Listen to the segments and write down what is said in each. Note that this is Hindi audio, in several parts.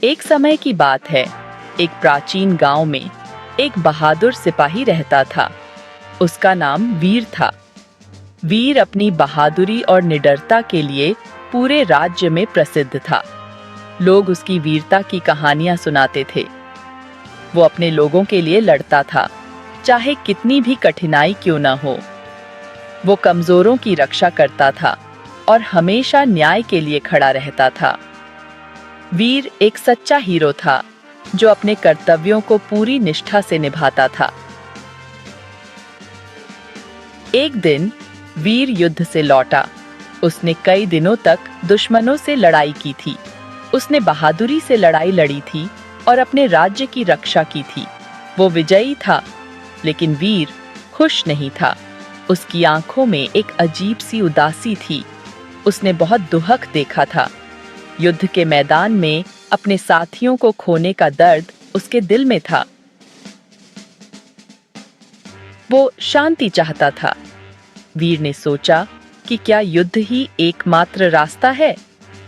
एक समय की बात है। एक प्राचीन गांव में एक बहादुर सिपाही रहता था। उसका नाम वीर था। वीर अपनी बहादुरी और निडरता के लिए पूरे राज्य में प्रसिद्ध था। लोग उसकी वीरता की कहानियां सुनाते थे। वो अपने लोगों के लिए लड़ता था, चाहे कितनी भी कठिनाई क्यों न हो। वो कमजोरों की रक्षा करता था और हमेशा न्याय के लिए खड़ा रहता था। वीर एक सच्चा हीरो था जो अपने कर्तव्यों को पूरी निष्ठा से निभाता था। एक दिन वीर युद्ध से लौटा। उसने कई दिनों तक दुश्मनों से लड़ाई की थी। उसने बहादुरी से लड़ाई लड़ी थी और अपने राज्य की रक्षा की थी। वो विजयी था, लेकिन वीर खुश नहीं था। उसकी आंखों में एक अजीब सी उदासी थी। उसने बहुत दुहक देखा था। युद्ध के मैदान में अपने साथियों को खोने का दर्द उसके दिल में था। वो शांति चाहता था। वीर ने सोचा कि क्या युद्ध ही एकमात्र रास्ता है?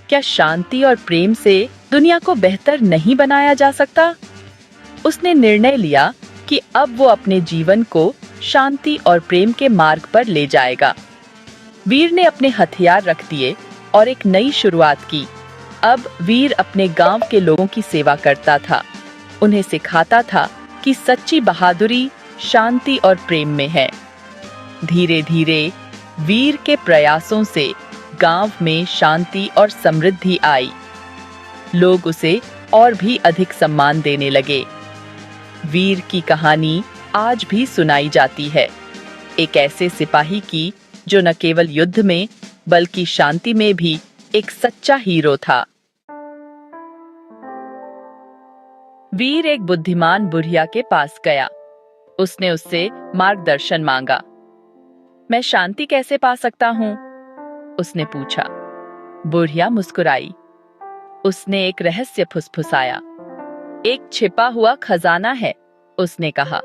क्या शांति और प्रेम से दुनिया को बेहतर नहीं बनाया जा सकता? उसने निर्णय लिया कि अब वो अपने जीवन को शांति और प्रेम के मार्ग पर ले जाएगा। वीर ने अपने हथियार रख दिए और एक नई शुरुआत की। अब वीर अपने गांव के लोगों की सेवा करता था। उन्हें सिखाता था कि सच्ची बहादुरी शांति और प्रेम में है। धीरे धीरे वीर के प्रयासों से गांव में शांति और समृद्धि आई। लोग उसे और भी अधिक सम्मान देने लगे। वीर की कहानी आज भी सुनाई जाती है, एक ऐसे सिपाही की जो न केवल युद्ध में बल्कि शांति में भी एक सच्चा हीरो था। वीर एक बुद्धिमान बुढ़िया के पास गया। उसने उससे मार्गदर्शन मांगा। मैं शांति कैसे पा सकता हूँ? उसने पूछा। बुढ़िया मुस्कुराई। उसने एक रहस्य फुसफुसाया। एक छिपा हुआ खजाना है, उसने कहा।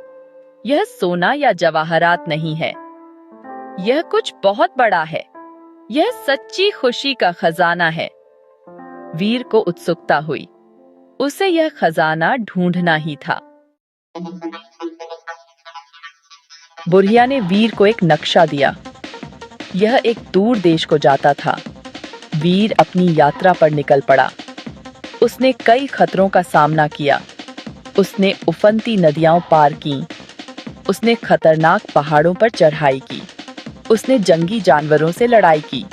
यह सोना या जवाहरात नहीं है, यह कुछ बहुत बड़ा है। यह सच्ची खुशी का खजाना है। वीर को उत्सुकता हुई। उसे यह खजाना ढूंढना ही था। बुढ़िया ने वीर को एक नक्शा दिया। यह एक दूर देश को जाता था। वीर अपनी यात्रा पर निकल पड़ा। उसने कई खतरों का सामना किया। उसने उफनती नदियां पार की। उसने खतरनाक पहाड़ों पर चढ़ाई की। उसने जंगी जानवरों से लड़ाई की,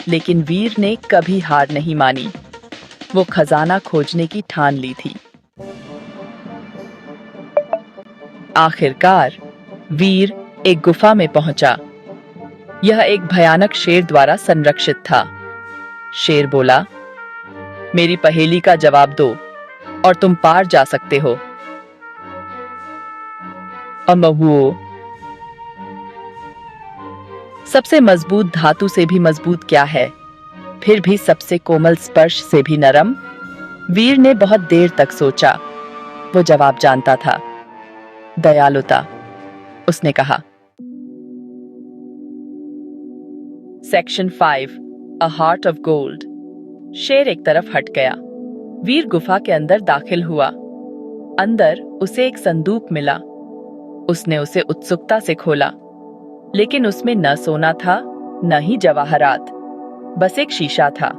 लेकिन वीर ने कभी हार नहीं मानी। वो खजाना खोजने की ठान ली थी। आखिरकार वीर एक गुफा में पहुंचा। यह एक भयानक शेर द्वारा संरक्षित था। शेर बोला, मेरी पहेली का जवाब दो और तुम पार जा सकते हो। अमहुओ, सबसे मजबूत धातु से भी मजबूत क्या है, फिर भी सबसे कोमल स्पर्श से भी नरम? वीर ने बहुत देर तक सोचा। वो जवाब जानता था। दयालुता, उसने कहा। Section 5, a heart of gold. शेर एक तरफ हट गया। वीर गुफा के अंदर दाखिल हुआ। अंदर उसे एक संदूक मिला। उसने उसे उत्सुकता से खोला, लेकिन उसमें न सोना था न ही जवाहरात, बस एक शीशा था।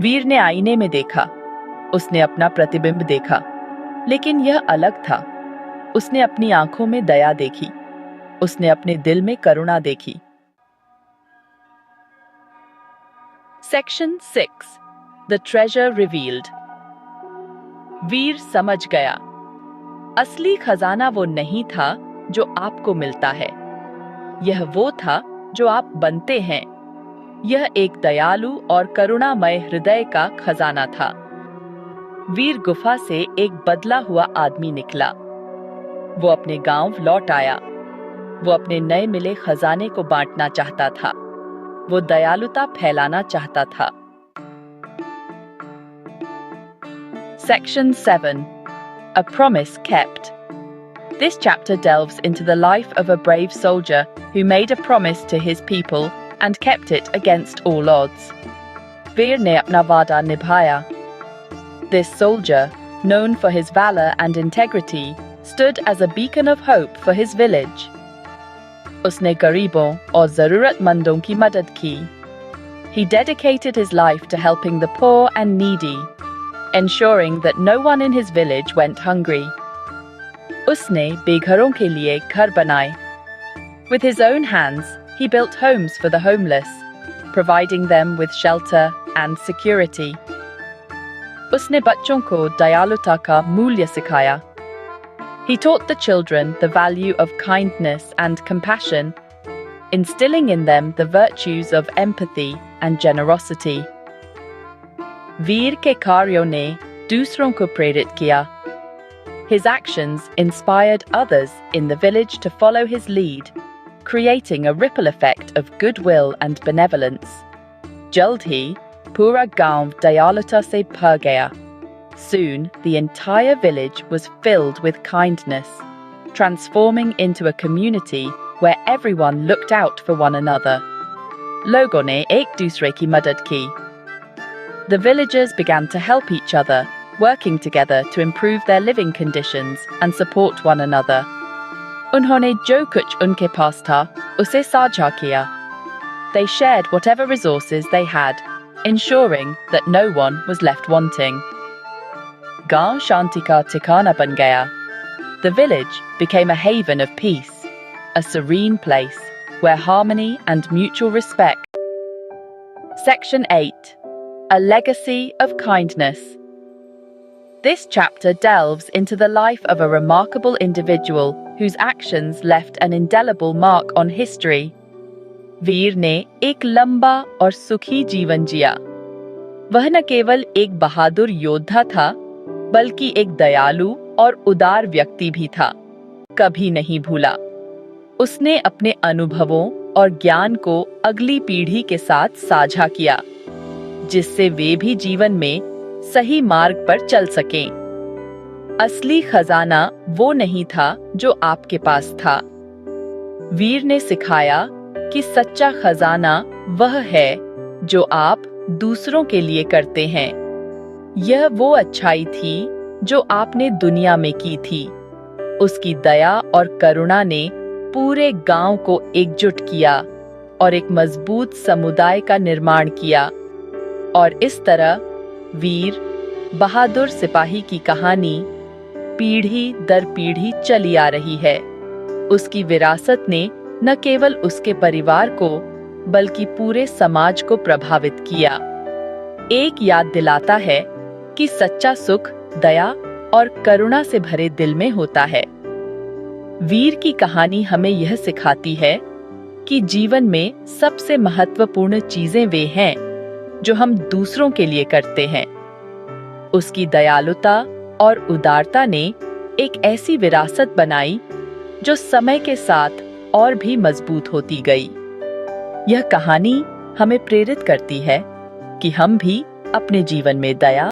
वीर ने आईने में देखा। उसने अपना प्रतिबिंब देखा, लेकिन यह अलग था। उसने अपनी आंखों में दया देखी। उसने अपने दिल में करुणा देखी। Section 6, the treasure revealed. Veer समझ गया, असली खजाना वो नहीं था जो आपको मिलता है, यह वो था जो आप बनते हैं। यह एक दयालु और करुणामय हृदय का खजाना था। वीर गुफा से एक बदला हुआ आदमी निकला। वो अपने गांव लौट आया। वो अपने नए मिले खजाने को बांटना चाहता था। वो दयालुता फैलाना चाहता था। Section 7, A Promise Kept. This chapter delves into the life of a brave soldier who made a promise to his people and kept it against all odds. वीर ने अपना वादा निभाया। This soldier, known for his valor and integrity, stood as a beacon of hope for his village. उसने गरीबों और जरूरतमंदों की मदद की. He dedicated his life to helping the poor and needy, ensuring that no one in his village went hungry. उसने बेघरों के लिए घर बनाए. With his own hands, he built homes for the homeless, providing them with shelter and security. उसने बच्चों को दयालुता का मूल्य सिखाया. He taught the children the value of kindness and compassion, instilling in them the virtues of empathy and generosity. वीर के कार्यों ने दूसरों को प्रेरित किया. His actions inspired others in the village to follow his lead, creating a ripple effect of goodwill and benevolence. जल्द ही पूरा गांव दयालुता से भर गया. Soon, the entire village was filled with kindness, transforming into a community where everyone looked out for one another. लोगों ने एक दूसरे की मदद की. The villagers began to help each other, working together to improve their living conditions and support one another. उन्होंने जो कुछ उनके पास था, उसे साझा किया. They shared whatever resources they had, ensuring that no one was left wanting. गांव शांति का ठिकाना बन गया. The village became a haven of peace, a serene place where harmony and mutual respect. Section 8. A legacy of kindness. This chapter delves into the life of a remarkable individual whose actions left an indelible mark on history. वीर ने एक लंबा और सुखी जीवन जिया. वह न केवल एक बहादुर योद्धा था, बल्कि एक दयालु और उदार व्यक्ति भी था. कभी नहीं भूला. उसने अपने अनुभवों और ज्ञान को अगली पीढ़ी के साथ साझा किया, जिससे वे भी जीवन में सही मार्ग पर चल सकें. असली खजाना वो नहीं था जो आपके पास था. वीर ने सिखाया कि सच्चा खजाना वह है जो आप दूसरों के लिए करते हैं. यह वो अच्छाई थी जो आपने दुनिया में की थी. उसकी दया और करुणा ने पूरे गांव को एकजुट किया और एक मजबूत समुदाय का निर्माण किया. और इस तरह वीर बहादुर सिपाही की कहानी पीढ़ी दर पीढ़ी चली आ रही है. उसकी विरासत ने न केवल उसके परिवार को, बल्कि पूरे समाज को प्रभावित किया. एक याद दिलाता है कि सच्चा सुख दया और करुणा से भरे दिल में होता है. वीर की कहानी हमें यह सिखाती है कि जीवन में सबसे महत्वपूर्ण चीजें वे हैं जो हम दूसरों के लिए करते हैं. उसकी दयालुता और उदारता ने एक ऐसी विरासत बनाई जो समय के साथ और भी मजबूत होती गई. यह कहानी हमें प्रेरित करती है कि हम भी अपने जीवन में दया